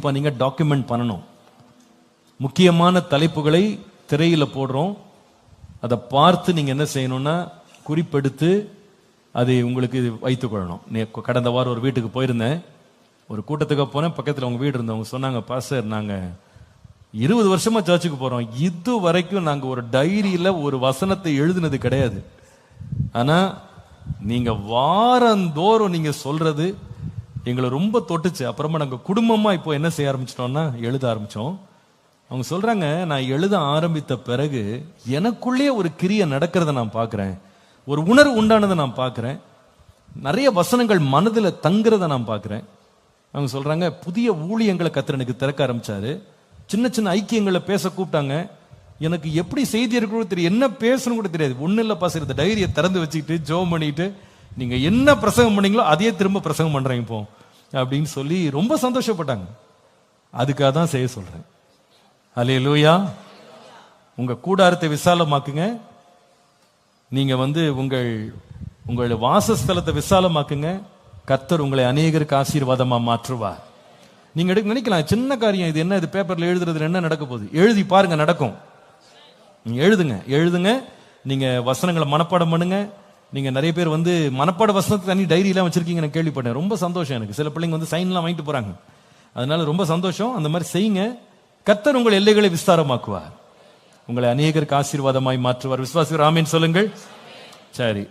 இப்போ நீங்கள் டாக்குமெண்ட் பண்ணணும். முக்கியமான தலைப்புகளை திரையில போடுறோம். அதை பார்த்து நீங்கள் என்ன செய்யணும்னா குறிப்பெடுத்து அதை உங்களுக்கு வைத்துக் கொள்ளணும். கடந்த வாரம் ஒரு வீட்டுக்கு போயிருந்தேன். ஒரு கூட்டத்துக்கு போனேன். பக்கத்தில் அவங்க வீடு இருந்தவங்க சொன்னாங்க, பாஸ்டர் நாங்கள் 20 வருஷமா சர்ச்சுக்கு போறோம், இது வரைக்கும் நாங்க ஒரு டைரியில ஒரு வசனத்தை எழுதினது கிடையாது. ஆனா நீங்க வாரந்தோறும் நீங்க சொல்றது எங்களை ரொம்ப தொட்டுச்சு. அப்புறமா நாங்க குடும்பமா இப்போ என்ன செய்ய ஆரம்பிச்சிட்டோம்னா எழுத ஆரம்பிச்சோம். அவங்க சொல்றாங்க, நான் எழுத ஆரம்பித்த பிறகு எனக்குள்ளே ஒரு கிரியை நடக்கிறத நான் பார்க்கிறேன், ஒரு உணர்வு உண்டானதை நான் பார்க்கிறேன், நிறைய வசனங்கள் மனதில் தங்குறத நான் பார்க்கிறேன். அவங்க சொல்றாங்க, புதிய ஊழியங்களை கர்த்தர் எனக்கு திறக்க ஆரம்பிச்சாரு. சின்ன சின்ன ஐக்கியங்களை பேச கூப்பிட்டாங்க. எனக்கு எப்படி செய்தி இருக்கிறது தெரியும், என்ன பேசணும் கூட தெரியாது. ஒன்னும் இல்லை பாஸ், இந்த டைரியை திறந்து வச்சுக்கிட்டு ஜெபம் பண்ணிட்டு நீங்க என்ன பிரசங்கம் பண்ணீங்களோ அதையே திரும்ப பிரசங்கம் பண்றேன் இப்போ அப்படின்னு சொல்லி ரொம்ப சந்தோஷப்பட்டாங்க. அதுக்காக தான் செய்ய சொல்றேன். அல்லேலூயா. உங்க கூடாரத்தை விசாலமாக்குங்க. நீங்க உங்கள் வாசஸ்தலத்தை விசாலமாக்குங்க. கர்த்தர் உங்களை அநேகருக்கு ஆசீர்வாதமா மாற்றுவார். நீங்க நினைக்கலாம், சின்ன காரியம் இது, என்ன இது பேப்பர்ல எழுதுறது, என்ன நடக்க போகுது? எழுதி பாருங்க, நடக்கும். நீங்க எழுதுங்க. நீங்க வசனங்களை மனப்பாடம் பண்ணுங்க. நீங்க நிறைய பேர் மனப்பாட வசனத்தை தனி டைரி எல்லாம் வச்சிருக்கீங்க, நான் கேள்விப்பட்டேன். ரொம்ப சந்தோஷம் எனக்கு. சில பிள்ளைங்க சைன்லாம் வாங்கிட்டு போறாங்க. அதனால ரொம்ப சந்தோஷம். அந்த மாதிரி செய்யுங்க. கர்த்தர் உங்கள் எல்லைகளை விஸ்தாரமாக்குவார். உங்களை அநேகருக்கு ஆசீர்வாதமாய் மாற்றுவார். விசுவாசிகள் ஆமென் சொல்லுங்கள். சரி.